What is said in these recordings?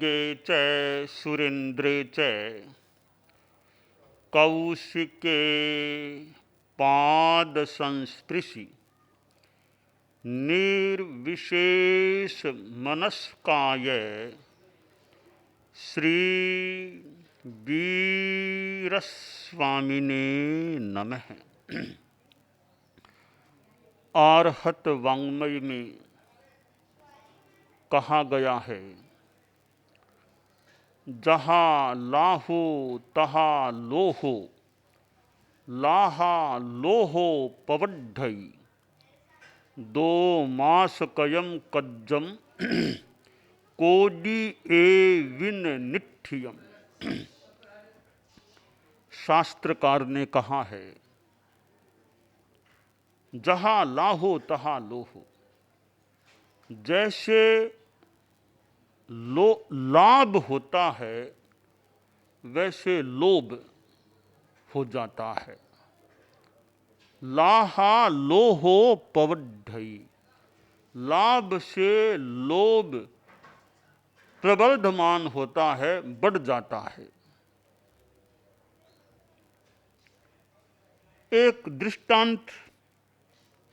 खड्गे च सुरेन्द्रे च कौशिके पाद संस्पृशि निर्विशेष मनस्काय श्री वीरस्वामिने नमः। आर्हत वाङ्मय में कहा गया है, जहाँ लाहो तहा लोहो, लाहा लोहो पवड्ढई, दो मास कयम कज्जम कोडी ए विन निठ्ठियम। शास्त्रकार ने कहा है, जहाँ लाहो तहा लोहो, जैसे लाभ होता है वैसे लोभ हो जाता है। लाहा लोहो पवड्ढई, लाभ से लोभ प्रवर्धमान होता है, बढ़ जाता है। एक दृष्टांत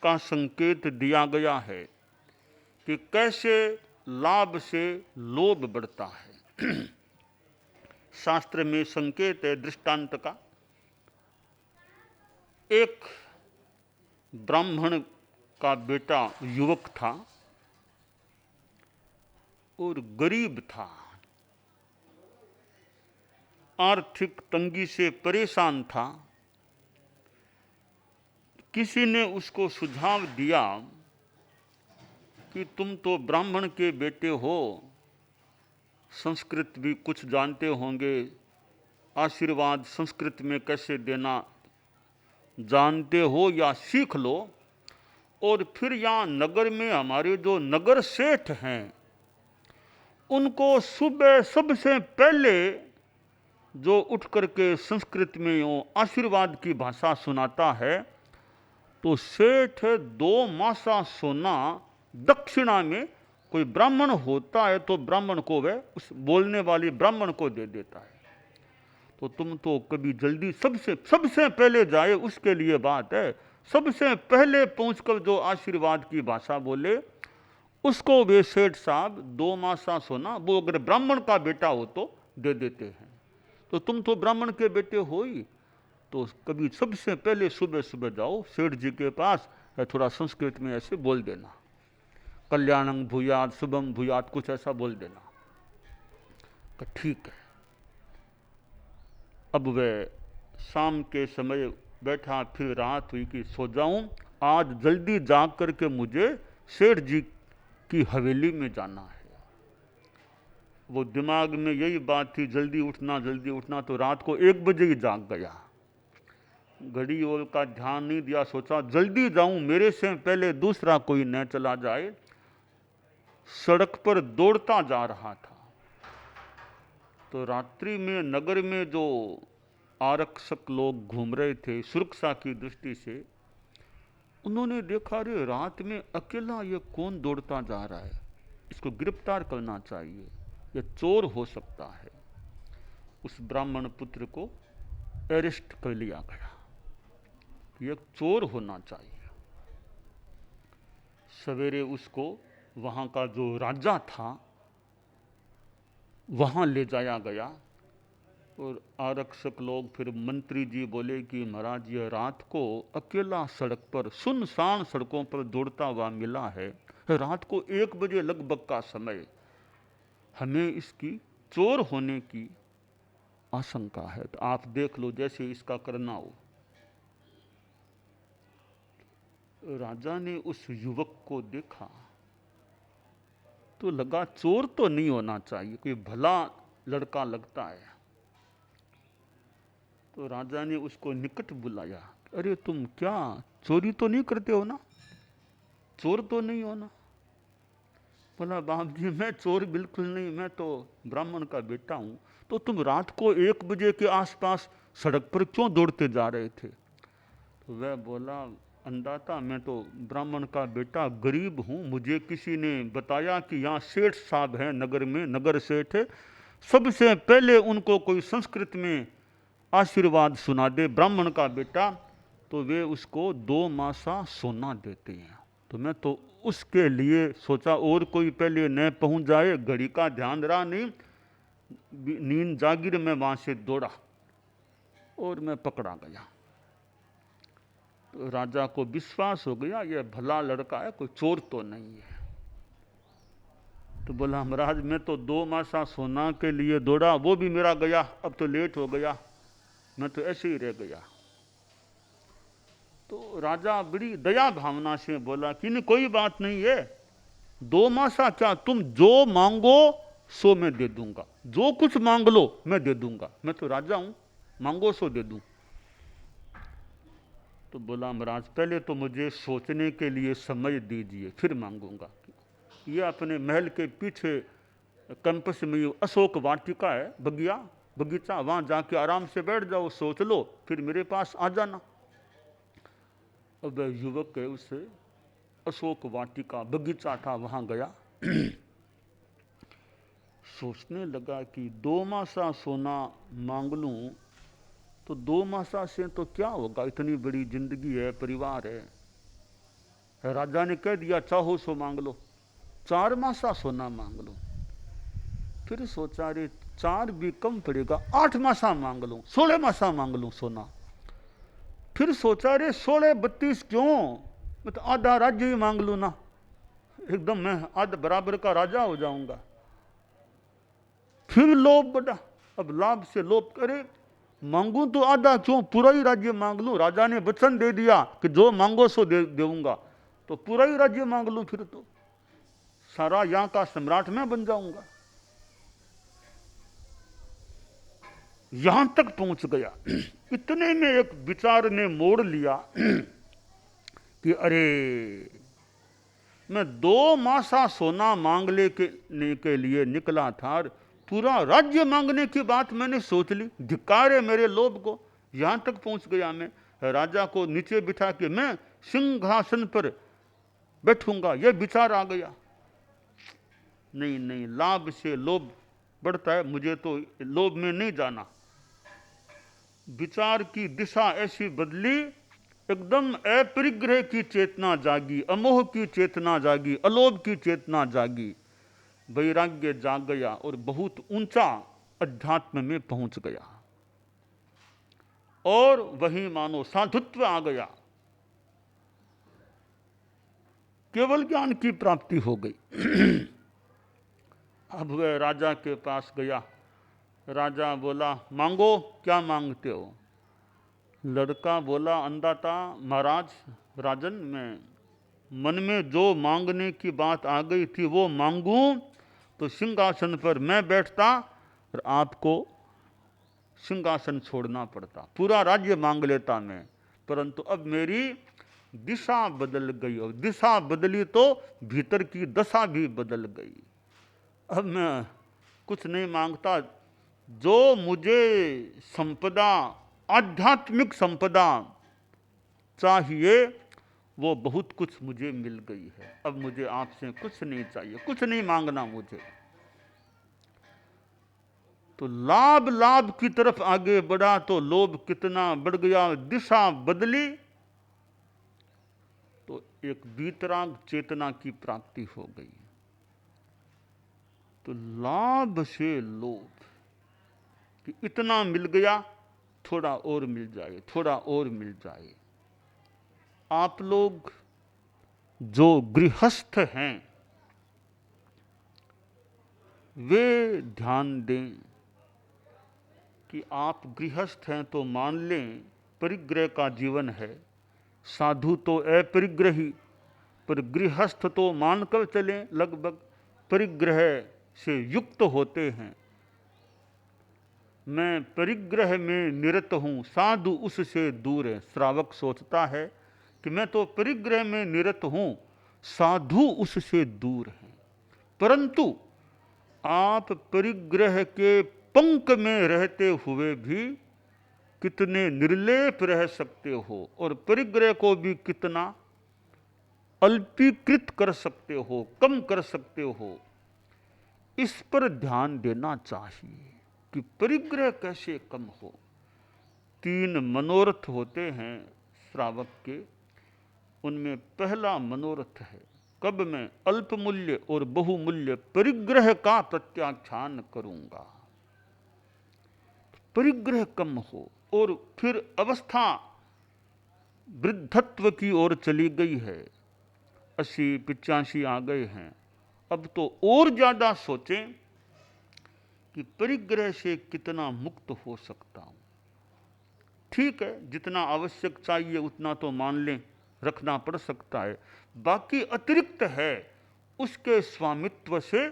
का संकेत दिया गया है कि कैसे लाभ से लोभ बढ़ता है। शास्त्र में संकेत है दृष्टांत का। एक ब्राह्मण का बेटा युवक था और गरीब था, आर्थिक तंगी से परेशान था। किसी ने उसको सुझाव दिया कि तुम तो ब्राह्मण के बेटे हो, संस्कृत भी कुछ जानते होंगे, आशीर्वाद संस्कृत में कैसे देना जानते हो, या सीख लो। और फिर यहाँ नगर में हमारे जो नगर सेठ हैं, उनको सुबह सबसे पहले जो उठ करके संस्कृत में यो आशीर्वाद की भाषा सुनाता है, तो सेठ 2 मासा सोना दक्षिणा में, कोई ब्राह्मण होता है तो ब्राह्मण को वह उस बोलने वाले ब्राह्मण को दे देता है। तो तुम तो कभी जल्दी सबसे पहले जाए, उसके लिए बात है। सबसे पहले पहुंचकर जो आशीर्वाद की भाषा बोले उसको वे सेठ साहब 2 मासा सोना, वो अगर ब्राह्मण का बेटा हो तो दे देते हैं। तो तुम तो ब्राह्मण के बेटे हो ही, तो कभी सबसे पहले सुबह सुबह जाओ सेठ जी के पास, थोड़ा संस्कृत में ऐसे बोल देना, कल्याणं भूयात शुभम भूयात, कुछ ऐसा बोल देना। तो ठीक है। अब वह शाम के समय बैठा, फिर रात हुई कि सो जाऊं, आज जल्दी जाग करके मुझे सेठ जी की हवेली में जाना है। वो दिमाग में यही बात थी, जल्दी उठना। तो रात को 1 बजे ही जाग गया। घड़ी ओर का ध्यान नहीं दिया, सोचा जल्दी जाऊं, मेरे से पहले दूसरा कोई न चला जाए। सड़क पर दौड़ता जा रहा था, तो रात्रि में नगर में जो आरक्षक लोग घूम रहे थे सुरक्षा की दृष्टि से, उन्होंने देखा, रे रात में अकेला ये कौन दौड़ता जा रहा है, इसको गिरफ्तार करना चाहिए, ये चोर हो सकता है। उस ब्राह्मण पुत्र को अरेस्ट कर लिया गया, ये चोर होना चाहिए। सवेरे उसको वहाँ का जो राजा था वहाँ ले जाया गया, और आरक्षक लोग, फिर मंत्री जी बोले कि महाराज ये रात को अकेला सड़क पर, सुनसान सड़कों पर दौड़ता हुआ मिला है, रात को 1 बजे लगभग का समय, हमें इसकी चोर होने की आशंका है, तो आप देख लो जैसे इसका करना हो। राजा ने उस युवक को देखा तो लगा चोर तो नहीं होना चाहिए, कोई भला लड़का लगता है। तो राजा ने उसको निकट बुलाया, अरे तुम क्या चोरी तो नहीं करते हो ना, चोर तो नहीं हो ना? बोला, बाप जी मैं चोर बिल्कुल नहीं, मैं तो ब्राह्मण का बेटा हूं। तो तुम रात को 1 बजे के आसपास सड़क पर क्यों दौड़ते जा रहे थे? तो वह बोला, अन्नदाता, मैं तो ब्राह्मण का बेटा गरीब हूँ, मुझे किसी ने बताया कि यहाँ सेठ साहब हैं नगर में, नगर सेठ है, सबसे पहले उनको कोई संस्कृत में आशीर्वाद सुना दे, ब्राह्मण का बेटा, तो वे उसको 2 मासा सोना देते हैं। तो मैं तो उसके लिए सोचा और कोई पहले न पहुंच जाए, घड़ी का ध्यान रहा नहीं, नींद जागीर में वहाँ से दौड़ा और मैं पकड़ा गया। तो राजा को विश्वास हो गया ये भला लड़का है, कोई चोर तो नहीं है। तो बोला महाराज मैं तो 2 मासा सोना के लिए दौड़ा, वो भी मेरा गया, अब तो लेट हो गया, मैं तो ऐसे ही रह गया। तो राजा बड़ी दया भावना से बोला कि नहीं कोई बात नहीं है, 2 मासा क्या, तुम जो मांगो सो मैं दे दूंगा, जो कुछ मांग लो मैं दे दूंगा, मैं तो राजा हूं, मांगो सो दे दूं। तो बोला महाराज पहले तो मुझे सोचने के लिए समय दीजिए, फिर मांगूंगा। ये अपने महल के पीछे कैंपस में अशोक वाटिका है, बगीचा, वहां जाके आराम से बैठ जाओ, सोच लो, फिर मेरे पास आ जाना। अब युवक है, उसे अशोक वाटिका बगीचा था, वहां गया सोचने लगा कि 2 मासा सोना मांग लूं तो 2 मासा से तो क्या होगा, इतनी बड़ी जिंदगी है, परिवार है। राजा ने कह दिया चाहो सो मांग लो, 4 मासा सोना मांग लो। फिर सोचा रे 4 भी कम पड़ेगा, 8 मासा मांग लूं, 16 मासा मांग लूं सोना। फिर सोचा रे 16 32 क्यों, मैं तो आधा राज्य ही मांग लूं ना, एकदम मैं आधा बराबर का राजा हो जाऊंगा। फिर लोभ बढ़ा, अब लाभ से लोभ करे, मांगू तो आधा क्यों, पूरा ही राज्य मांग लूं। राजा ने वचन दे दिया कि जो मांगो सो देऊंगा, तो पूरा ही राज्य मांग लूं, फिर तो सारा यहां का सम्राट मैं बन जाऊंगा। यहां तक पहुंच गया। इतने में एक विचार ने मोड़ लिया कि अरे मैं 2 मासा सोना मांगने के लिए निकला था, पूरा राज्य मांगने की बात मैंने सोच ली, धिक्कार है मेरे लोभ को। यहां तक पहुंच गया मैं, राजा को नीचे बिठा के मैं सिंहासन पर बैठूंगा, यह विचार आ गया। नहीं, लाभ से लोभ बढ़ता है, मुझे तो लोभ में नहीं जाना। विचार की दिशा ऐसी बदली, एकदम अपरिग्रह की चेतना जागी, अमोह की चेतना जागी, अलोभ की चेतना जागी, वैराग्य जाग गया और बहुत ऊंचा अध्यात्म में पहुंच गया, और वही मानो साधुत्व आ गया, केवल ज्ञान की प्राप्ति हो गई। अब वह राजा के पास गया, राजा बोला मांगो, क्या मांगते हो। लड़का बोला अन्नदाता महाराज, राजन मैं मन में जो मांगने की बात आ गई थी वो मांगूं तो सिंहासन पर मैं बैठता और आपको सिंहासन छोड़ना पड़ता, पूरा राज्य मांग लेता मैं, परंतु अब मेरी दिशा बदल गई, और दिशा बदली तो भीतर की दशा भी बदल गई। अब मैं कुछ नहीं मांगता, जो मुझे संपदा, आध्यात्मिक संपदा चाहिए वो बहुत कुछ मुझे मिल गई है, अब मुझे आपसे कुछ नहीं चाहिए, कुछ नहीं मांगना मुझे। तो लाभ की तरफ आगे बढ़ा तो लोभ कितना बढ़ गया, दिशा बदली तो एक वीतराग चेतना की प्राप्ति हो गई। तो लाभ से लोभ कि इतना मिल गया, थोड़ा और मिल जाए, थोड़ा और मिल जाए। आप लोग जो गृहस्थ हैं वे ध्यान दें कि आप गृहस्थ हैं तो मान लें परिग्रह का जीवन है, साधु तो अपरिग्रही, पर गृहस्थ तो मानकर चलें लगभग परिग्रह से युक्त होते हैं। मैं परिग्रह में निरत हूँ, साधु उससे दूर है। श्रावक सोचता है कि मैं तो परिग्रह में निरत हूँ, साधु उससे दूर हैं, परंतु आप परिग्रह के पंख में रहते हुए भी कितने निर्लेप रह सकते हो और परिग्रह को भी कितना अल्पीकृत कर सकते हो, कम कर सकते हो, इस पर ध्यान देना चाहिए कि परिग्रह कैसे कम हो। 3 मनोरथ होते हैं श्रावक के, उनमें पहला मनोरथ है कब मैं अल्प मूल्य और बहुमूल्य परिग्रह का प्रत्याख्यान करूंगा। परिग्रह कम हो और फिर अवस्था वृद्धत्व की ओर चली गई है, 80-85 आ गए हैं, अब तो और ज्यादा सोचें कि परिग्रह से कितना मुक्त हो सकता हूं। ठीक है, जितना आवश्यक चाहिए उतना तो मान लें, रखना पड़ सकता है, बाकी अतिरिक्त है उसके स्वामित्व से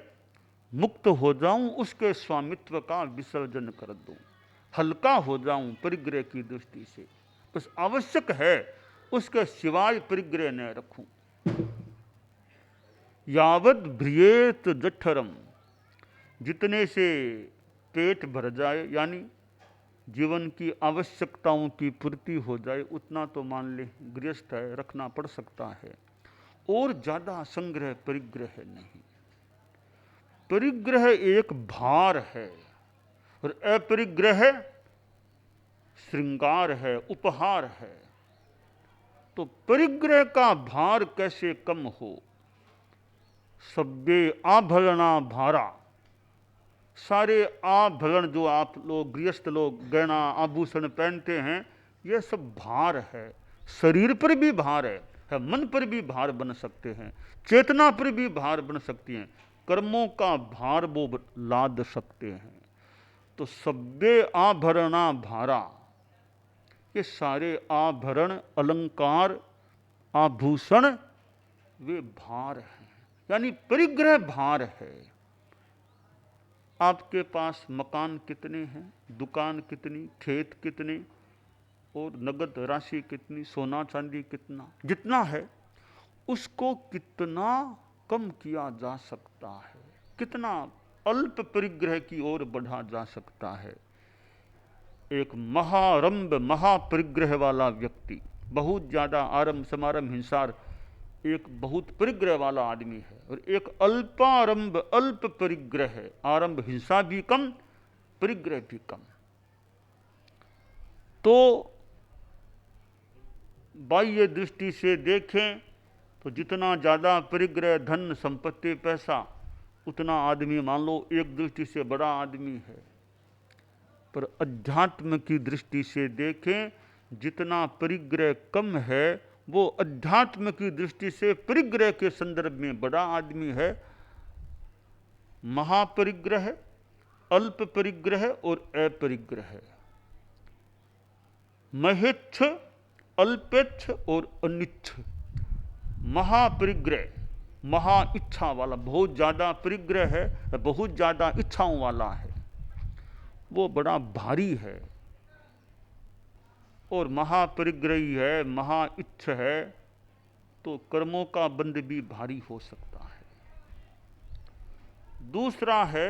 मुक्त हो जाऊं, उसके स्वामित्व का विसर्जन कर दूं, हल्का हो जाऊं परिग्रह की दृष्टि से। बस आवश्यक है उसके सिवाय परिग्रह न रखूं। यावद भ्रियेत जठरम, जितने से पेट भर जाए, यानी जीवन की आवश्यकताओं की पूर्ति हो जाए उतना तो मान ले, गृहस्थ है, रखना पड़ सकता है, और ज्यादा संग्रह परिग्रह नहीं। परिग्रह एक भार है और अपरिग्रह श्रृंगार है, उपहार है। तो परिग्रह का भार कैसे कम हो। सब्बे आभरणा भारा, सारे आभरण जो आप लोग गृहस्थ लोग गहना आभूषण पहनते हैं, ये सब भार है। शरीर पर भी भार है, मन पर भी भार बन सकते हैं, चेतना पर भी भार बन सकती हैं, कर्मों का भार वो लाद सकते हैं। तो सब्बे आभरणा भारा, ये सारे आभरण, अलंकार, आभूषण वे भार हैं, यानी परिग्रह भार है। आपके पास मकान कितने हैं, दुकान कितनी, खेत कितने, और नगद राशि कितनी, सोना चांदी कितना, जितना है उसको कितना कम किया जा सकता है, कितना अल्प परिग्रह की ओर बढ़ा जा सकता है। एक महारंभ महापरिग्रह वाला व्यक्ति, बहुत ज्यादा आरंभ समारंभ हिंसार, एक बहुत परिग्रह वाला आदमी है, और एक अल्पारंभ अल्प परिग्रह है, आरंभ हिंसा भी कम, परिग्रह भी कम। तो बाह्य दृष्टि से देखें तो जितना ज्यादा परिग्रह, धन संपत्ति पैसा, उतना आदमी मान लो एक दृष्टि से बड़ा आदमी है। पर अध्यात्म की दृष्टि से देखें, जितना परिग्रह कम है वो अध्यात्म की दृष्टि से परिग्रह के संदर्भ में बड़ा आदमी है। महापरिग्रह, अल्प परिग्रह और अपरिग्रह, महेच्छ, अल्पेच्छ और अनिच्छ। महापरिग्रह, महा इच्छा वाला, बहुत ज्यादा परिग्रह है, बहुत ज्यादा इच्छाओं वाला है, वो बड़ा भारी है। और महापरिग्रही है, महा इच्छ है, तो कर्मों का बंध भी भारी हो सकता है। दूसरा है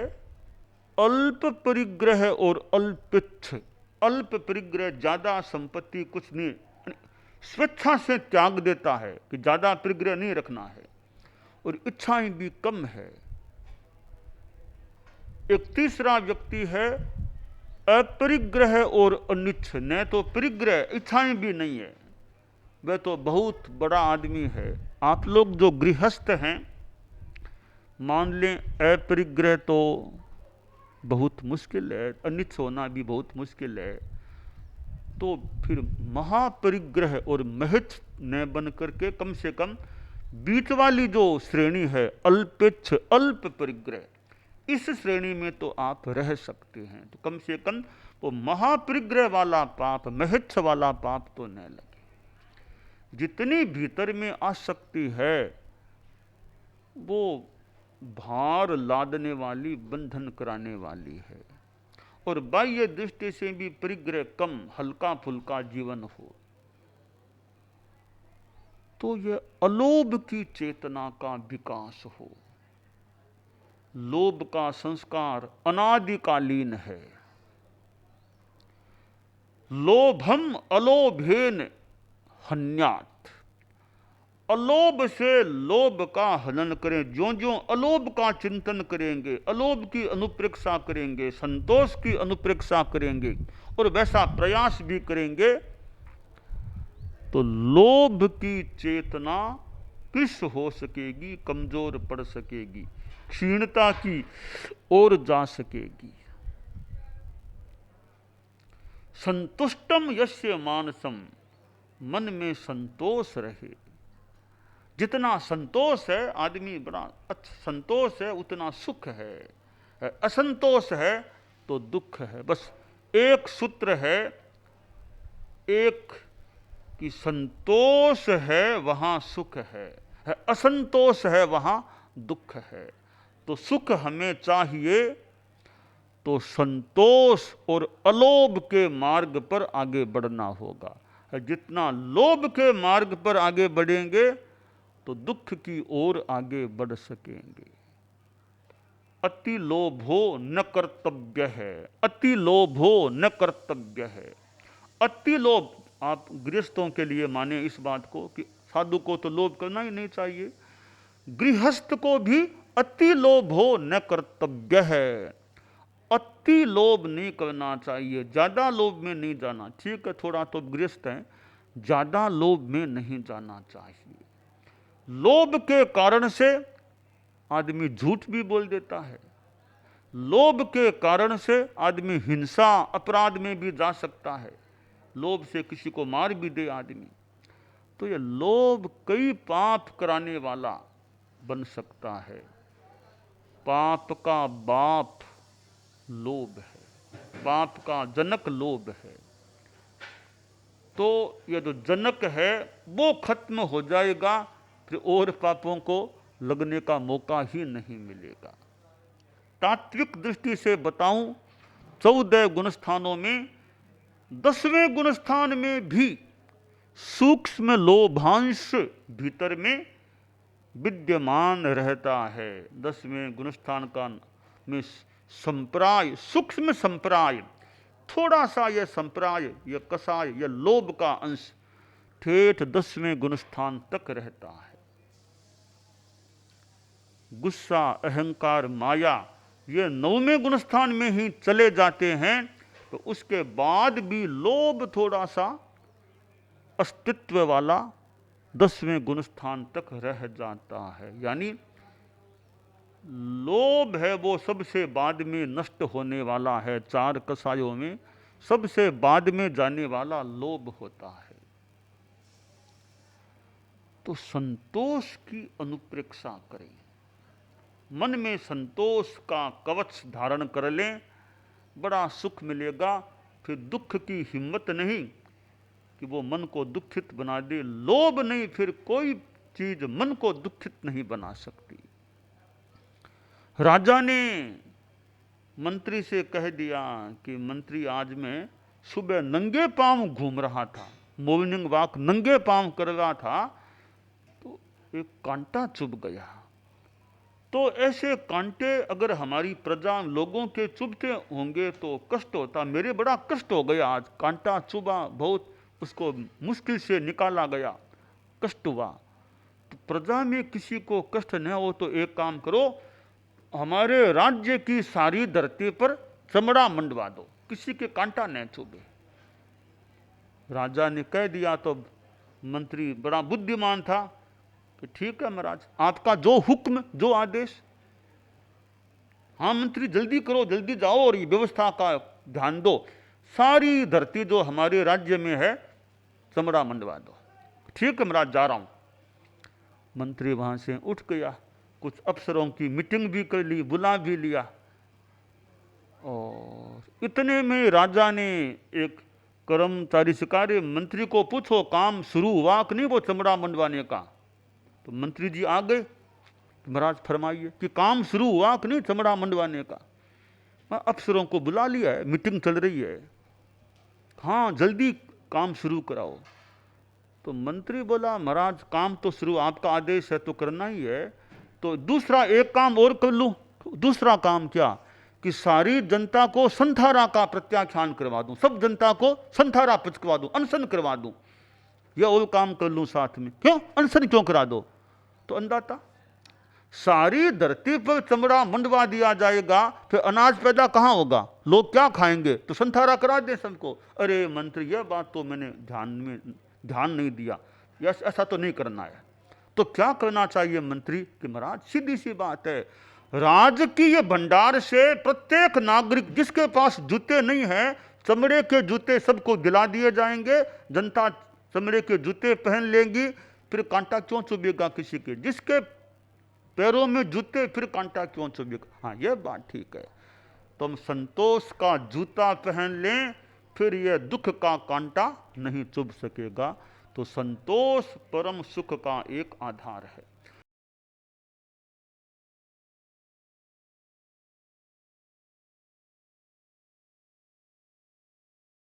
अल्प परिग्रह और अल्पिच्छ। अल्प परिग्रह, ज्यादा संपत्ति कुछ नहीं, स्वेच्छा से त्याग देता है कि ज्यादा परिग्रह नहीं रखना है, और इच्छाएं भी कम है। एक तीसरा व्यक्ति है अपरिग्रह और अनिच्छ, न तो परिग्रह, इच्छाएं भी नहीं है, वह तो बहुत बड़ा आदमी है। आप लोग जो गृहस्थ हैं, मान लें अपरिग्रह तो बहुत मुश्किल है, अनिच्छ होना भी बहुत मुश्किल है, तो फिर महापरिग्रह और महच्छ न बन करके कम से कम बीच वाली जो श्रेणी है अल्पेच्छ अल्प परिग्रह, इस श्रेणी में तो आप रह सकते हैं। तो कम से कम वो महापरिग्रह वाला पाप, महच्छ वाला पाप तो न लगे। जितनी भीतर में आसक्ति है वो भार लादने वाली, बंधन कराने वाली है। और बाह्य दृष्टि से भी परिग्रह कम, हल्का फुल्का जीवन हो, तो यह अलोभ की चेतना का विकास हो। लोभ का संस्कार अनादिकालीन है। लोभम अलोभेन हन्यात, अलोभ से लोभ का हनन करें। ज्यों ज्यों अलोभ का चिंतन करेंगे, अलोभ की अनुप्रेक्षा करेंगे, संतोष की अनुप्रेक्षा करेंगे और वैसा प्रयास भी करेंगे, तो लोभ की चेतना कृश हो सकेगी, कमजोर पड़ सकेगी, क्षीणता की ओर जा सकेगी। संतुष्टम यस्य मानसम, मन में संतोष रहे। जितना संतोष है आदमी बड़ा अच्छा, संतोष है उतना सुख है, असंतोष है तो दुख है। बस एक सूत्र है, एक कि संतोष है वहां सुख है, असंतोष है वहां दुख है। तो सुख हमें चाहिए तो संतोष और अलोभ के मार्ग पर आगे बढ़ना होगा। जितना लोभ के मार्ग पर आगे बढ़ेंगे तो दुख की ओर आगे बढ़ सकेंगे। अति लोभो न कर्तव्य है, अति लोभो न कर्तव्य है। अति लोभ, आप गृहस्थों के लिए माने इस बात को कि साधु को तो लोभ करना ही नहीं चाहिए, गृहस्थ को भी अति लोभो न कर्तव्य है। अति लोभ नहीं करना चाहिए, ज्यादा लोभ में नहीं जाना। ठीक है, थोड़ा तो गृहस्थ है, ज्यादा लोभ में नहीं जाना चाहिए। लोभ के कारण से आदमी झूठ भी बोल देता है, लोभ के कारण से आदमी हिंसा अपराध में भी जा सकता है, लोभ से किसी को मार भी दे आदमी। तो ये लोभ कई पाप कराने वाला बन सकता है। पाप का बाप लोभ है, पाप का जनक लोभ है। तो ये जो जनक है वो खत्म हो जाएगा, फिर और पापों को लगने का मौका ही नहीं मिलेगा। तात्विक दृष्टि से बताऊं, 14 गुणस्थानों में 10वें गुणस्थान में भी सूक्ष्म लोभांश भीतर में विद्यमान रहता है। 10वें गुणस्थान का में संप्राय, सूक्ष्म संप्राय, थोड़ा सा यह संप्राय, यह कसाय, यह लोभ का अंश ठेठ 10वें गुणस्थान तक रहता है। गुस्सा, अहंकार, माया ये 9वें गुणस्थान में ही चले जाते हैं, तो उसके बाद भी लोभ थोड़ा सा अस्तित्व वाला 10वें गुणस्थान तक रह जाता है। यानी लोभ है वो सबसे बाद में नष्ट होने वाला है। 4 कसायों में सबसे बाद में जाने वाला लोभ होता है। तो संतोष की अनुप्रेक्षा करें, मन में संतोष का कवच धारण कर लें, बड़ा सुख मिलेगा। फिर दुख की हिम्मत नहीं कि वो मन को दुखित बना दे। लोभ नहीं, फिर कोई चीज मन को दुखित नहीं बना सकती। राजा ने मंत्री से कह दिया कि मंत्री आज मैं सुबह नंगे पांव घूम रहा था, मॉर्निंग वॉक नंगे पांव कर रहा था, तो एक कांटा चुभ गया। तो ऐसे कांटे अगर हमारी प्रजा लोगों के चुभते होंगे तो कष्ट होता। मेरे बड़ा कष्ट हो गया, आज कांटा चुभा, बहुत उसको मुश्किल से निकाला गया, कष्ट हुआ। तो प्रजा में किसी को कष्ट न हो तो एक काम करो, हमारे राज्य की सारी धरती पर चमड़ा मंडवा दो, किसी के कांटा न चुभे। राजा ने कह दिया तो मंत्री बड़ा बुद्धिमान था कि ठीक है महाराज, आपका जो हुक्म, जो आदेश। हाँ मंत्री, जल्दी करो, जल्दी जाओ और ये व्यवस्था का ध्यान दो, सारी धरती जो हमारे राज्य में है चमड़ा मंडवा दो। ठीक है महाराज, जा रहा हूं। मंत्री वहां से उठ गया, कुछ अफसरों की मीटिंग भी कर ली, बुला भी लिया। और इतने में राजा ने एक कर्मचारी से कहा, मंत्री को पूछो काम शुरू हुआ कि नहीं वो चमड़ा मंडवाने का। तो मंत्री जी आ गए, महाराज फरमाइए कि काम शुरू हुआ कि नहीं चमड़ा मंडवाने का। अफसरों को बुला लिया है, मीटिंग चल रही है, हाँ जल्दी काम शुरू कराओ। तो मंत्री बोला, महाराज काम तो शुरू, आपका आदेश है तो करना ही है, तो दूसरा एक काम और कर लूं। दूसरा काम क्या, कि कि सारी जनता को संथारा का प्रत्याख्यान करवा दूं, सब जनता को संथारा पिचकवा दूं, अनशन करवा दूं, या और काम कर लूं साथ में। क्यों अनशन क्यों करा दो? तो अन्नदाता, सारी धरती पर चमड़ा मंडवा दिया जाएगा, फिर अनाज पैदा कहां होगा, लोग क्या खाएंगे? तो संथारा करा दे सबको। अरे मंत्री, यह बात तो मैंने ध्यान नहीं दिया, ऐसा तो नहीं करना है। तो क्या करना चाहिए मंत्री? कि महाराज सीधी सी बात है, राजकीय भंडार से प्रत्येक नागरिक जिसके पास जूते नहीं है, चमड़े के जूते सबको दिला दिए जाएंगे, जनता चमड़े के जूते पहन लेंगी, फिर कांटा क्यों चुभेगा किसी के? जिसके पैरों में जूते, फिर कांटा क्यों चुभेगा? हाँ, यह बात ठीक है। तुम संतोष का जूता पहन लें, फिर यह दुख का कांटा नहीं चुभ सकेगा। तो संतोष परम सुख का एक आधार है।